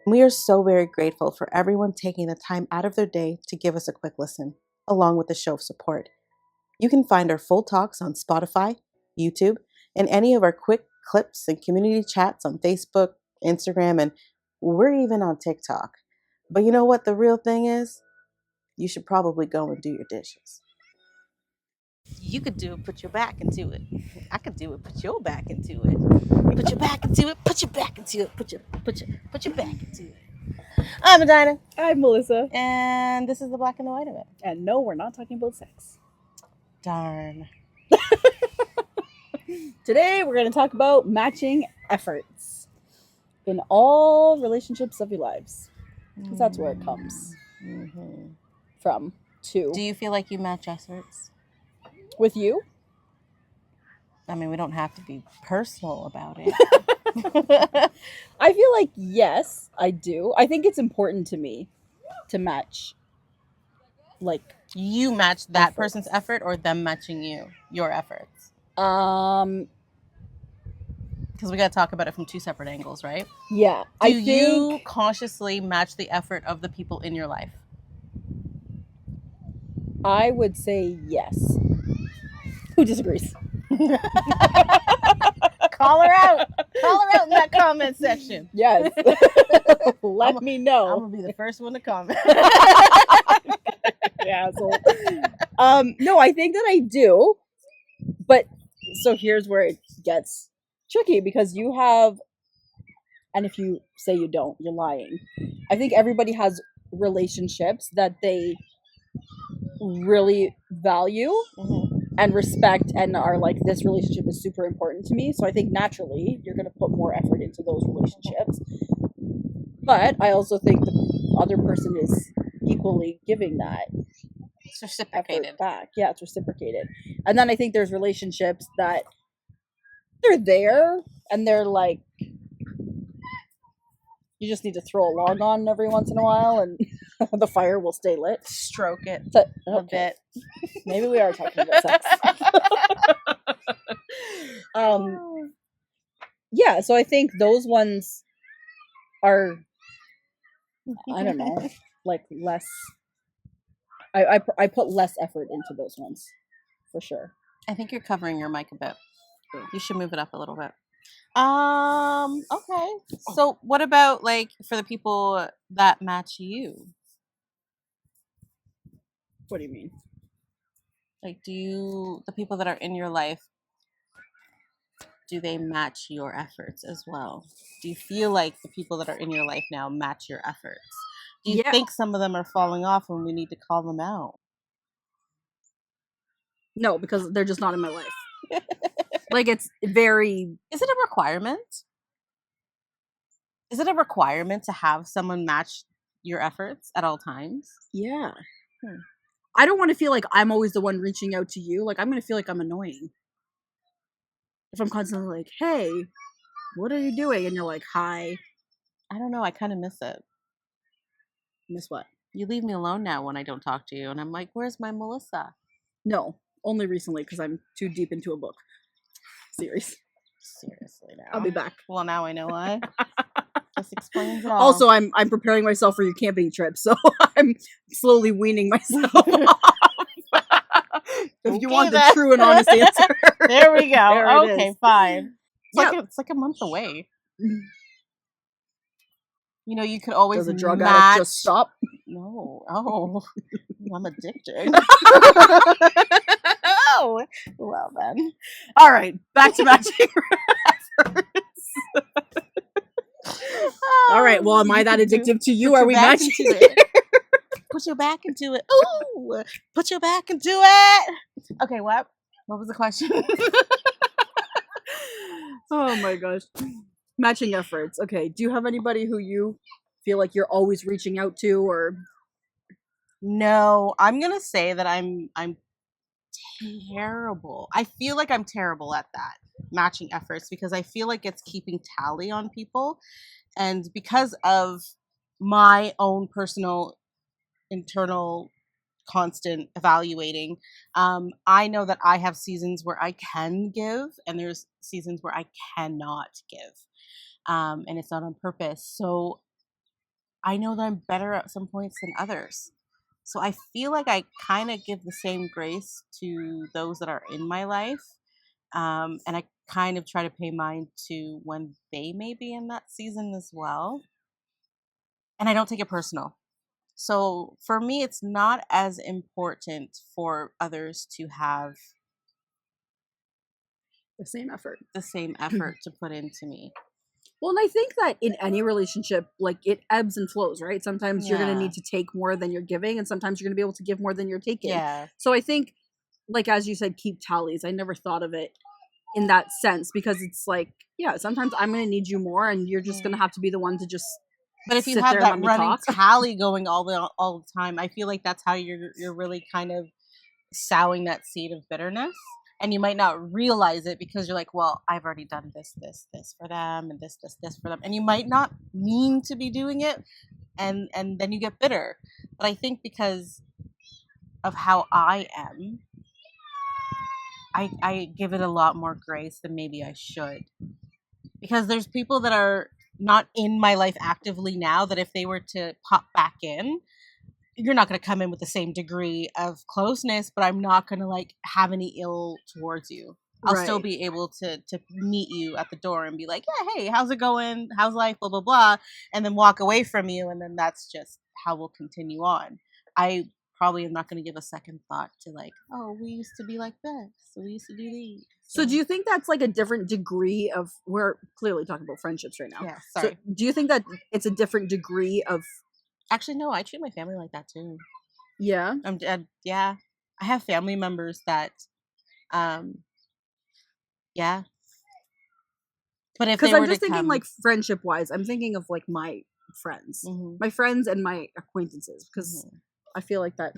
We are so very grateful for everyone taking the time out of their day to give us a quick listen, along with a show of support. You can find our full talks on Spotify, YouTube, and any of our quick clips and community chats on Facebook, Instagram, and we're even on TikTok. But you know what the real thing is? You should probably go and do your dishes. You could do it, put your back into it. I could do it, put your back into it. Put your back into it, put your back into it, put your back into it. I'm Medina. I'm Melissa. And this is the black and the white of it. And no, we're not talking about sex. Darn. Today we're going to talk about matching efforts in all relationships of your lives. Because that's where it comes from, too. Do you feel like you match efforts? With you? I mean, we don't have to be personal about it. I feel like, yes, I do. I think it's important to me to match, like... You match that person's effort or them matching you, your efforts? Because we got to talk about it from two separate angles, right? Yeah. Do you consciously match the effort of the people in your life? I would say yes. Who disagrees? Call her out. Call her out in that comment section. Yes. Let me know. I'm going to be the first one to comment. Yeah. No, I think that I do. But so here's where it gets tricky, because you have, and if you say you don't, you're lying. I think everybody has relationships that they really value and respect and are like, this relationship is super important to me. So I think naturally you're going to put more effort into those relationships. But I also think the other person is equally giving that. It's reciprocated. Back. Yeah, it's reciprocated. And then I think there's relationships that they're there and they're like, you just need to throw a log on every once in a while and the fire will stay lit. Stroke it a bit. Maybe we are talking about sex. Yeah, so I think those ones are, I don't know, like less. I put less effort into those ones, for sure. I think you're covering your mic a bit. You should move it up a little bit. Okay. So what about like for the people that match you? What do you mean? Like, the people that are in your life, do they match your efforts as well? Do you feel like the people that are in your life now match your efforts? Do you think some of them are falling off and we need to call them out? No, because they're just not in my life. Like, it's very... Is it a requirement? Is it a requirement to have someone match your efforts at all times? Yeah. I don't want to feel like I'm always the one reaching out to you. Like, I'm going to feel like I'm annoying. If I'm constantly like, hey, what are you doing? And you're like, hi. I don't know. I kind of miss it. Miss what? You leave me alone now when I don't talk to you. And I'm like, where's my Melissa? No, only recently because I'm too deep into a book series. Seriously now. I'll be back. Well, now I know why. Just explains it all. Also, I'm preparing myself for your camping trip, so I'm slowly weaning myself off. If you want the true and honest answer. There we go. Okay, fine. It's like a month away. You know, you could always Does a drug addict just stop? No. Oh, I'm addicted. Oh, well then. All right, back to matching efforts. All right, well, am I that addictive to you? Are we matching it? Put your back into it. Ooh, put your back into it. Okay, what was the question? Oh my gosh. Matching efforts. Okay, do you have anybody who you feel like you're always reaching out to, or? No, I'm gonna say that I'm terrible. I feel like I'm terrible at that, matching efforts, because I feel like it's keeping tally on people, and because of my own personal internal constant evaluating, I know that I have seasons where I can give and there's seasons where I cannot give, and it's not on purpose. So I know that I'm better at some points than others. So I feel like I kind of give the same grace to those that are in my life. And I kind of try to pay mind to when they may be in that season as well. And I don't take it personal. So for me, it's not as important for others to have The same effort. the same effort to put into me. Well, and I think that in any relationship, like it ebbs and flows, right? Sometimes you're going to Yeah. need to take more than you're giving, and sometimes you're going to be able to give more than you're taking. Yeah. So I think, like as you said, keep tallies. I never thought of it in that sense because it's like, yeah, sometimes I'm going to need you more, and you're just going to have to be the one to just. But if you sit have there and that let me running talk. tally going all the time, I feel like that's how you're really kind of sowing that seed of bitterness. And you might not realize it because you're like, well, I've already done this for them, and this for them, and you might not mean to be doing it, and then you get bitter. But I think because of how I am, I give it a lot more grace than maybe I should. Because there's people that are not in my life actively now that if they were to pop back in, you're not going to come in with the same degree of closeness, but I'm not going to like have any ill towards you. I'll still Right. be able to meet you at the door and be like, yeah, hey, how's it going? How's life? Blah, blah, blah. And then walk away from you. And then that's just how we'll continue on. I probably am not going to give a second thought to like, oh, we used to be like this. So we used to do these. So do you think that's like a different degree of, we're clearly talking about friendships right now. Yeah, sorry. So do you think that it's a different degree of, Actually, no, I treat my family like that too. yeah? Yeah, I have family members that, yeah. But if Because they I'm were just to thinking come, like friendship wise, I'm thinking of like my friends, Mhm. my friends and my acquaintances, because I feel like that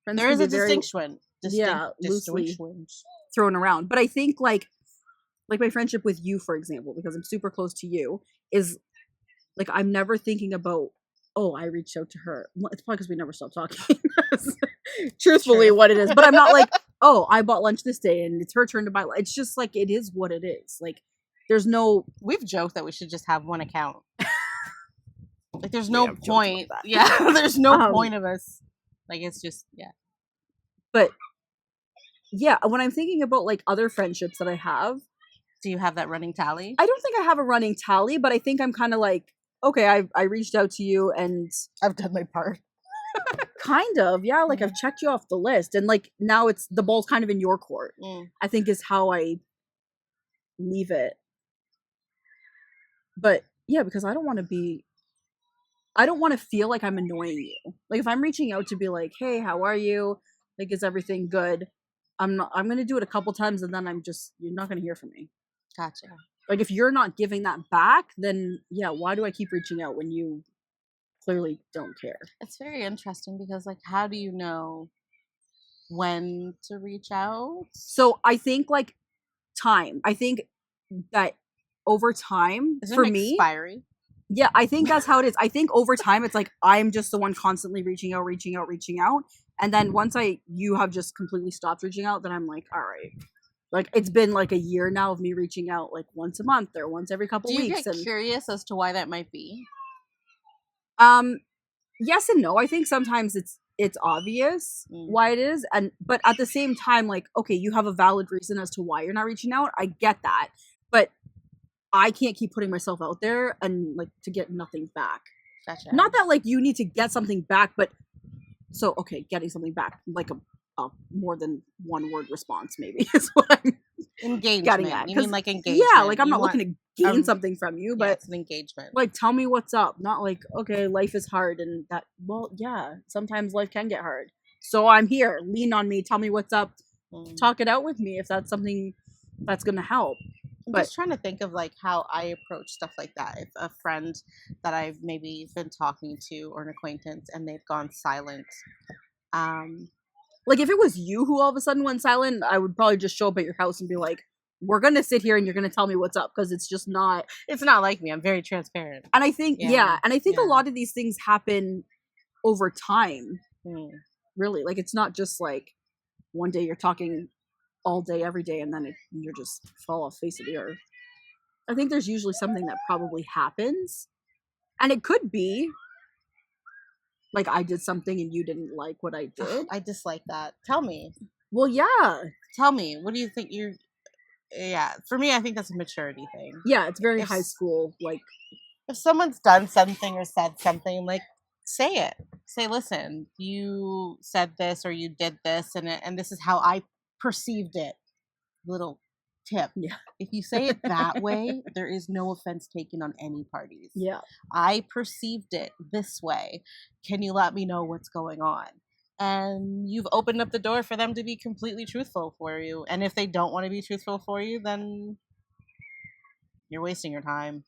friends there can is be a very loosely distinction. thrown around. But I think like my friendship with you, for example, because I'm super close to you, is like I'm never thinking about, oh, I reached out to her. Well, it's probably because we never stopped talking. Truthfully, True. what it is. But I'm not like, oh, I bought lunch this day and it's her turn to buy. It's just like it is what it is. Like there's no. We've joked that we should just have one account. Like there's We no have joked point. about that. Yeah, there's no point of us. Like it's just But yeah, when I'm thinking about like other friendships that I have, Do you have that running tally? I don't think I have a running tally, but I think I'm kind of like, okay, I reached out to you and I've done my part. kind of, yeah, like I've checked you off the list, and like now it's the ball's kind of in your court. I think is how I leave it. But yeah, because I don't want to feel like I'm annoying you. Like if I'm reaching out to be like, hey, how are you? Like, is everything good? I'm gonna do it a couple times and then you're not gonna hear from me. Gotcha. Like if you're not giving that back, then yeah, why do I keep reaching out when you clearly don't care? It's very interesting because like how do you know when to reach out? So I think like time. I think that over time, Is there for an me, expiry? yeah, I think that's how it is. I think over time, it's like I'm just the one constantly reaching out, and then once you have just completely stopped reaching out, then I'm like, all right. Like it's been like a year now of me reaching out like once a month or once every couple Do you weeks. get curious as to why that might be? Yes and no. I think sometimes it's obvious why it is, but at the same time, like, okay, you have a valid reason as to why you're not reaching out. I get that, but I can't keep putting myself out there and like to get nothing back. Gotcha. Not that like you need to get something back, but so okay, getting something back like a more than one word response maybe is what I'm engagement. Getting at. You mean like engagement? Yeah, like I'm not looking to gain something from you, but it's an engagement. Like tell me what's up, not like okay, life is hard and that. Well, yeah, sometimes life can get hard. So I'm here. Lean on me. Tell me what's up. Talk it out with me if that's something that's gonna help. I'm just trying to think of like how I approach stuff like that. If a friend that I've maybe been talking to or an acquaintance and they've gone silent, like if it was you who all of a sudden went silent, I would probably just show up at your house and be like, we're gonna sit here and you're gonna tell me what's up, because it's not like me. I'm very transparent. And I think a lot of these things happen over time. Really, like it's not just like one day you're talking all day every day and then you're just fall off face of the earth. I think there's usually something that probably happens, and it could be Like I did something and you didn't like what I did. I dislike that. Tell me. Well, yeah. Tell me. What do you think you're... Yeah, for me, I think that's a maturity thing. Yeah, it's very If- high school. Like, If someone's done something or said something, like, say it. Say, listen, you said this or you did this, and this is how I perceived it. Little tip. yeah. If you say it that way, there is no offense taken on any parties. Yeah. I perceived it this way. Can you let me know what's going on? And you've opened up the door for them to be completely truthful for you. And if they don't want to be truthful for you, then you're wasting your time.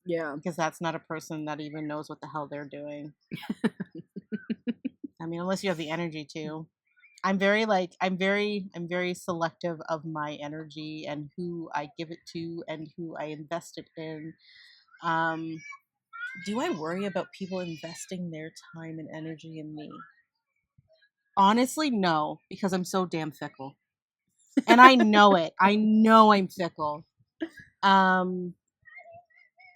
Yeah. Because that's not a person that even knows what the hell they're doing. I mean, unless you have the energy to. I'm very selective of my energy and who I give it to and who I invest it in. Do I worry about people investing their time and energy in me? Honestly, no, because I'm so damn fickle. And I know it. I know I'm fickle. I'm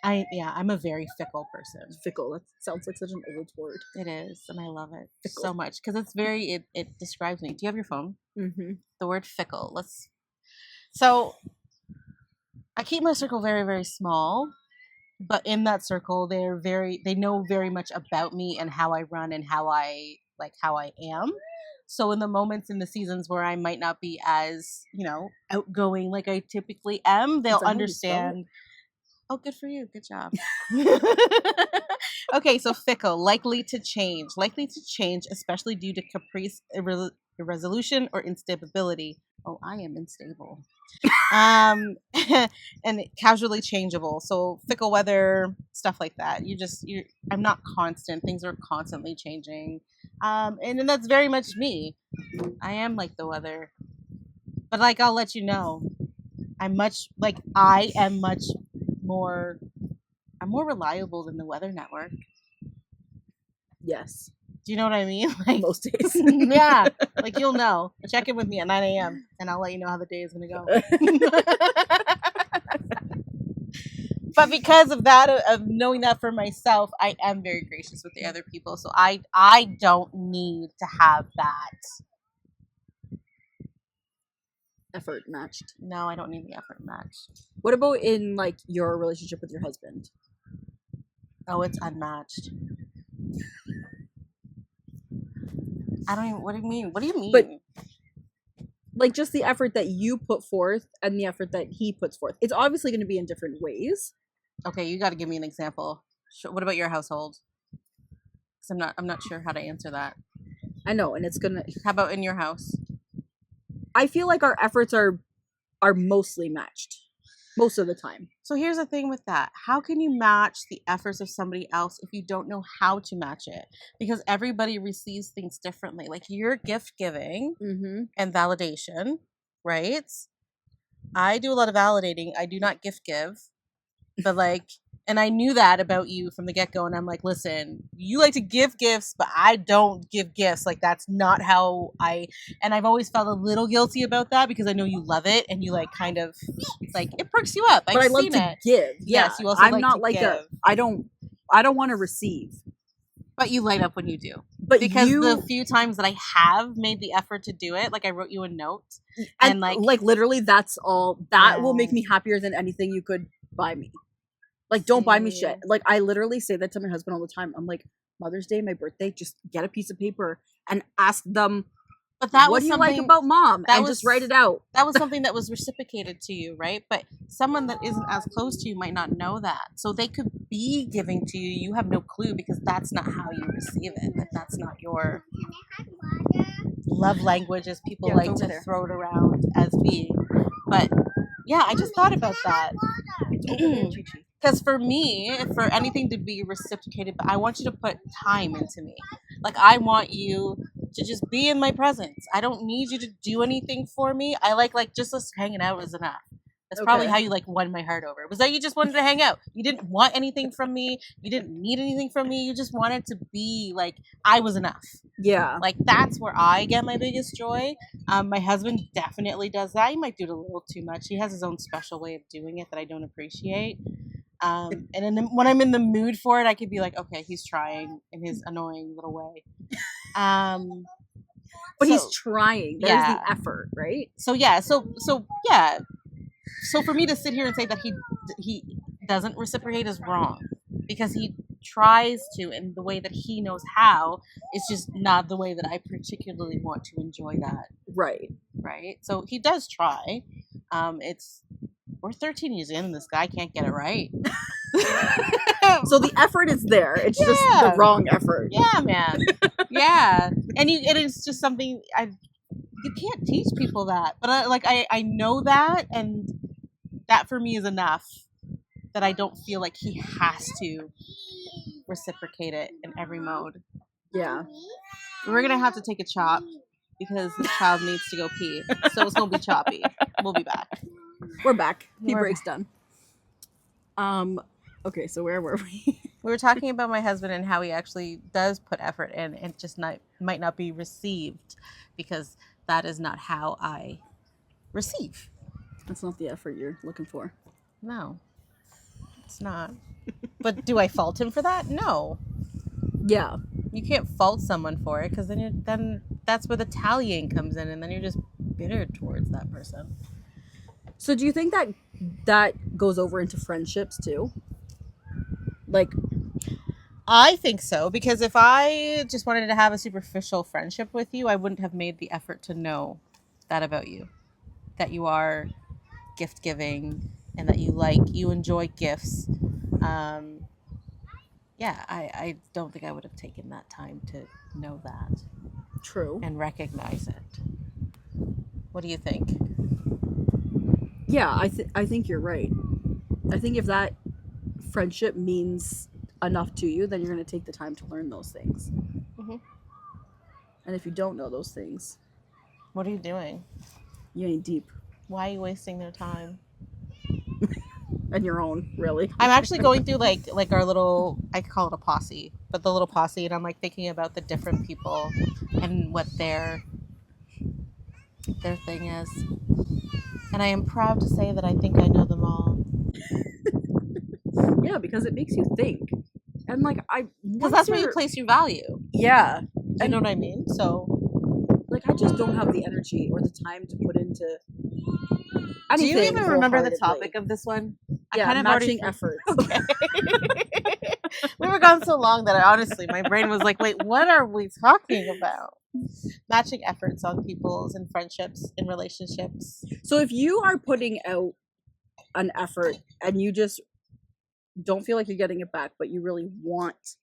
a very fickle person. Fickle. That sounds like such an old word. It is, and I love it Fickle. so much because it's it describes me. Do you have your phone? Mm-hmm. The word fickle. So I keep my circle very, very small, but in that circle, they know very much about me and how I run and how I am. So in the moments in the seasons where I might not be as, outgoing like I typically am, they'll understand. Oh, good for you. Good job. Okay, so fickle, likely to change, especially due to caprice, irresolution, or instability. Oh, I am unstable. And casually changeable. So fickle weather, stuff like that. I'm not constant. Things are constantly changing. And that's very much me. I am like the weather. But I'll let you know. I am much more, I'm more reliable than the Weather Network. Yes. Do you know what I mean? Most days. Yeah. You'll know. Check in with me at 9 a.m. and I'll let you know how the day is going to go. But because of that, of knowing that for myself, I am very gracious with the other people. So I don't need to have that effort matched. No, I don't need the effort matched. What about in your relationship with your husband? Oh, it's unmatched. I don't even. What do you mean? What do you mean? But just the effort that you put forth and the effort that he puts forth. It's obviously going to be in different ways. Okay, you got to give me an example. What about your household? Because I'm not sure how to answer that. I know, and it's gonna. How about in your house? I feel like our efforts are mostly matched most of the time. So here's the thing with that. How can you match the efforts of somebody else if you don't know how to match it? Because everybody receives things differently. Your gift giving and validation, right? I do a lot of validating. I do not gift give. But and I knew that about you from the get-go, and I'm like, listen, you like to give gifts, but I don't give gifts. That's not how and I've always felt a little guilty about that because I know you love it and you kind of it perks you up. But I love to give. Yes, you also I'm not give. I don't want to receive. But you light up when you do. But because the few times that I have made the effort to do it, I wrote you a note. And literally that's all. That will make me happier than anything you could buy me. Don't buy me shit. I literally say that to my husband all the time. I'm like, Mother's Day, my birthday, just get a piece of paper and ask them, but that what do you like about mom? And just write it out. That was something that was reciprocated to you, right? But someone that isn't as close to you might not know that. So they could be giving to you. You have no clue because that's not how you receive it. That's not your love language, as people like to throw it around as being. But yeah, I just thought about that. Because for me, for anything to be reciprocated, but I want you to put time into me. I want you to just be in my presence. I don't need you to do anything for me. I like just us hanging out is enough. That's probably how you won my heart over. Was that you just wanted to hang out? You didn't want anything from me. You didn't need anything from me. You just wanted to be I was enough. Yeah. That's where I get my biggest joy. My husband definitely does that. He might do it a little too much. He has his own special way of doing it that I don't appreciate. And then when I'm in the mood for it, I could be like, okay, he's trying in his annoying little way. But so, he's trying. There's the effort, right? So yeah, so yeah. So for me to sit here and say that he doesn't reciprocate is wrong, because he tries to in the way that he knows how. It's just not the way that I particularly want to enjoy that. Right. So he does try. We're 13 years in and this guy can't get it right. So the effort is there. It's just the wrong effort. Yeah, man. Yeah. And it's just something you can't teach people that. But I know that, and that for me is enough, that I don't feel like he has to reciprocate it in every mode. Yeah. We're going to have to take a chop because this child needs to go pee. So it's going to be choppy. We'll be back. We're back. Pee break's done. Okay, so where were we? We were talking about my husband and how he actually does put effort in, and just might not be received, because that is not how I receive. That's not the effort you're looking for. No, it's not. But do I fault him for that? No. Yeah. You can't fault someone for it, because then that's where the tallying comes in, and then you're just bitter towards that person. So do you think that goes over into friendships too? Like, I think so, because if I just wanted to have a superficial friendship with you, I wouldn't have made the effort to know that about you, that you are gift giving and that you enjoy gifts. I don't think I would have taken that time to know that. True. And recognize it. What do you think? Yeah, I think you're right. I think if that friendship means enough to you, then you're going to take the time to learn those things. Mm-hmm. And if you don't know those things, what are you doing? You ain't deep. Why are you wasting their time? And your own, really. I'm actually going through like our little, I call it a posse, but the little posse, and I'm like thinking about the different people and what their thing is. And I am proud to say that I think I know them all. Yeah, because it makes you think. And because that's where you place your value. Yeah. You know what I mean? So I just don't have the energy or the time to put into anything. Do you even remember the topic of this one? Yeah, kind of matching efforts. Okay. We were gone so long that honestly, my brain was like, wait, what are we talking about? Matching efforts on people's and friendships and relationships. So if you are putting out an effort and you just don't feel like you're getting it back, but you really want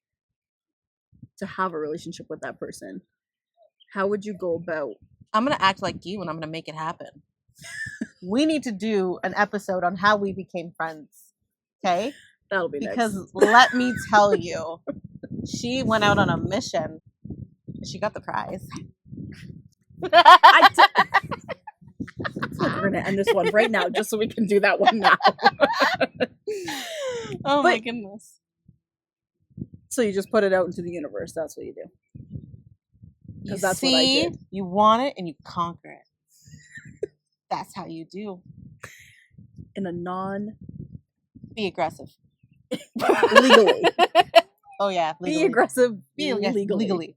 to have a relationship with that person, how would you go about? I'm going to act like you and I'm going to make it happen. We need to do an episode on how we became friends. Okay? That'll be because nice. Let me tell you, she went out on a mission. She got the prize. We're going to end this one right now just so we can do that one now. My goodness. So you just put it out into the universe. That's what you do. Because that's what I did. You want it and you conquer it. That's how you do. In a Be aggressive. Legally. Oh, yeah. Legally. Be aggressive. Legally.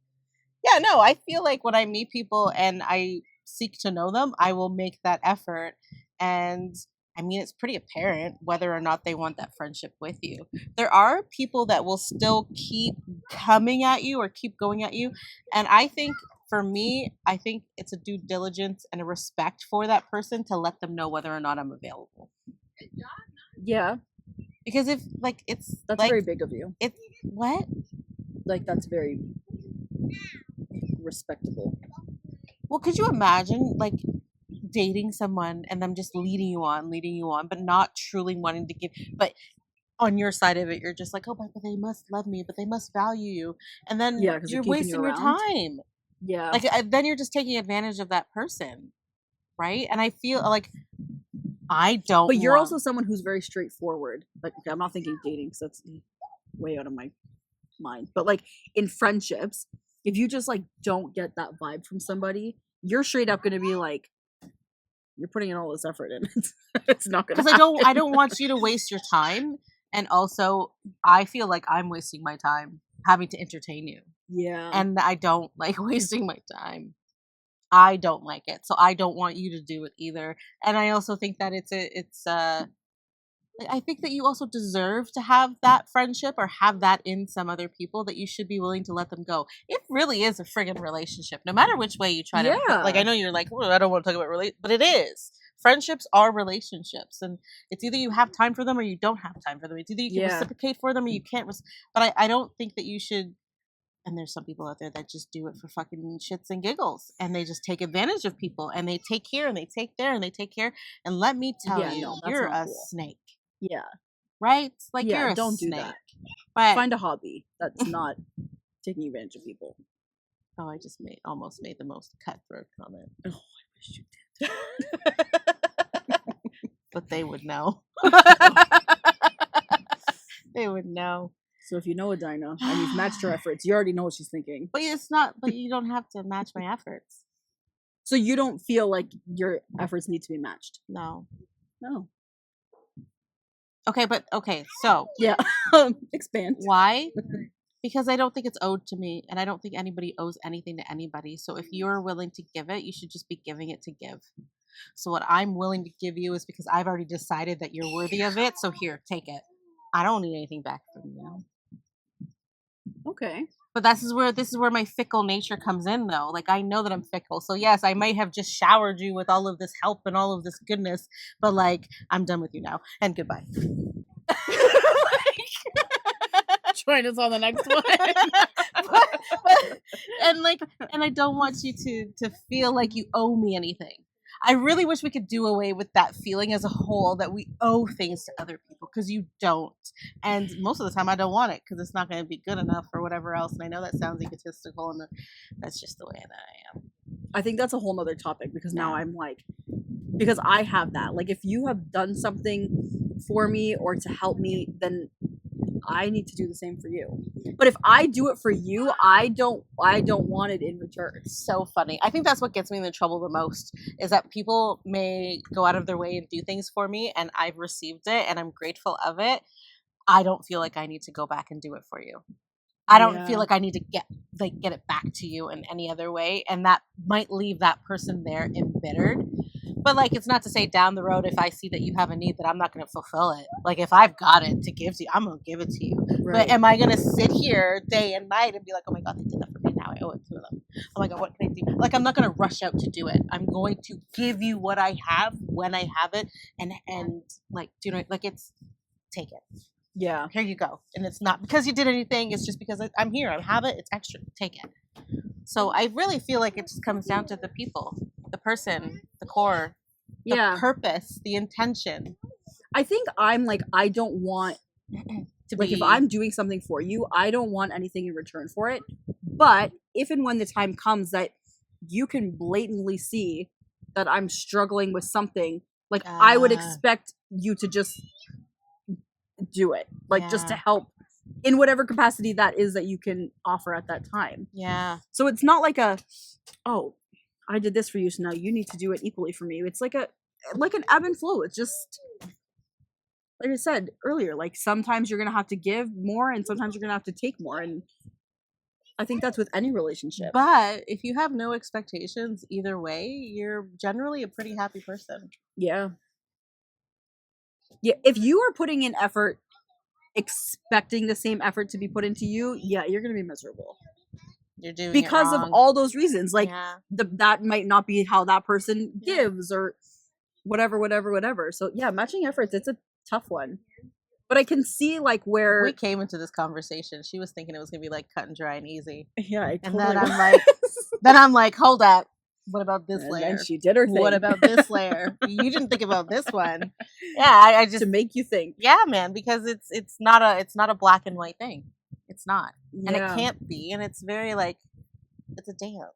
Yeah, no, I feel like when I meet people and I seek to know them, I will make that effort. And I mean, it's pretty apparent whether or not they want that friendship with you. There are people that will still keep coming at you or keep going at you. And I think for me, I think it's a due diligence and a respect for that person to let them know whether or not I'm available. Yeah. Because if that's very big of you. It's what? That's very respectable. Well, could you imagine dating someone and them just leading you on, but not truly wanting to give, but on your side of it, you're just like, oh, but they must love me, but they must value you. And then you're wasting your time. Yeah. Then you're just taking advantage of that person. Right. And I feel like I don't. But you're also someone who's very straightforward. I'm not thinking dating because that's way out of my mind. But in friendships, if you just don't get that vibe from somebody, you're straight up going to be like, you're putting in all this effort in. It's not going to. Because I don't want you to waste your time. And also, I feel like I'm wasting my time having to entertain you. Yeah. And I don't like wasting my time. I don't like it. So I don't want you to do it either. And I also think that I think that you also deserve to have that friendship or have that in some other people, that you should be willing to let them go. It really is a friggin' relationship, no matter which way you try to. Like, I know you're like, well, I don't want to talk about but it is. Friendships are relationships, and it's either you have time for them or you don't have time for them. It's either you can reciprocate for them or you can't. But I don't think that you should. And there's some people out there that just do it for fucking shits and giggles, and they just take advantage of people, and they take here and they take there and they take care. And let me tell you, no, you're a snake. Yeah. Right? Like, you're a don't snake. do that. But find a hobby that's not taking advantage of people. Oh, I just almost made the most cutthroat comment. Oh, I wish you did. But they would know. They would know. So if you know Adina and you've matched her efforts, you already know what she's thinking. But it's not. But you don't have to match my efforts. So you don't feel like your efforts need to be matched? No. Okay, so yeah. Expand. Why? Because I don't think it's owed to me, and I don't think anybody owes anything to anybody. So if you're willing to give it, you should just be giving it to give. So what I'm willing to give you is because I've already decided that you're worthy of it. So here, take it. I don't need anything back from you. Okay. But this is where my fickle nature comes in, though. Like, I know that I'm fickle. So yes, I might have just showered you with all of this help and all of this goodness, but like, I'm done with you now, and goodbye. Join us on the next one. And I don't want you to feel like you owe me anything. I really wish we could do away with that feeling as a whole, that we owe things to other people, because you don't. And most of the time I don't want it because it's not going to be good enough or whatever else. And I know that sounds egotistical, and that's just the way that I am. I think that's a whole nother topic, because now I'm like, because I have that. Like, if you have done something for me or to help me, then I need to do the same for you. But if I do it for you, I don't want it in return. So funny. I think that's what gets me in trouble the most, is that people may go out of their way and do things for me, and I've received it and I'm grateful of it. I don't feel like I need to go back and do it for you. I don't feel like I need to get it back to you in any other way, and that might leave that person there embittered. But like, it's not to say down the road, if I see that you have a need, that I'm not going to fulfill it. Like, if I've got it to give to you, I'm going to give it to you. Right. But am I going to sit here day and night and be like, oh my God, they did that for me, now I owe it to them? Oh my God, what can I do? Like, I'm not going to rush out to do it. I'm going to give you what I have when I have it, and like, do you know, like, it's, take it. Yeah. Here you go. And it's not because you did anything. It's just because I'm here. I have it. It's extra. Take it. So I really feel like it just comes down to the people, the person, the core, the purpose, the intention. I think I'm like, I don't want to like, if I'm doing something for you, I don't want anything in return for it. But if and when the time comes that you can blatantly see that I'm struggling with something, like, I would expect you to just do it, like, just to help in whatever capacity that is that you can offer at that time. Yeah. So it's not like oh, I did this for you, so now you need to do it equally for me. It's like an ebb and flow. It's just, like I said earlier, like, sometimes you're gonna have to give more and sometimes you're gonna have to take more, and I think that's with any relationship. But if you have no expectations either way, you're generally a pretty happy person. Yeah, if you are putting in effort expecting the same effort to be put into you, you're gonna be miserable. You're doing because it wrong. Of all those reasons, like, that might not be how that person gives or whatever. So matching efforts, it's a tough one. But I can see, like, where we came into this conversation, she was thinking it was gonna be like cut and dry and easy. Yeah, and then I'm like, hold up. What about this layer? And she did her thing. What about this layer? You didn't think about this one. Yeah, I just, to make you think. Yeah, man, because it's not a black and white thing. It's not, and it can't be, and it's very like, it's a dance.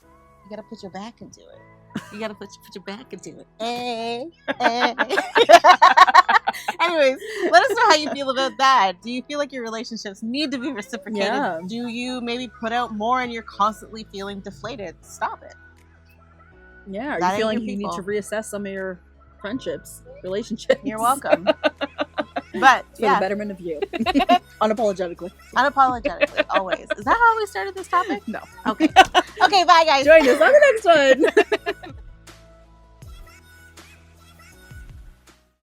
You gotta put your back into it. You gotta put your back into it. Hey. Anyways, let us know how you feel about that. Do you feel like your relationships need to be reciprocated? Yeah. Do you maybe put out more and you're constantly feeling deflated? Stop it. Yeah, are you feeling you need to reassess some of your friendships, relationships? You're welcome. But For the betterment of you. Unapologetically. Unapologetically, always. Is that how we started this topic? No. Okay. Okay, bye guys. Join us on the next one.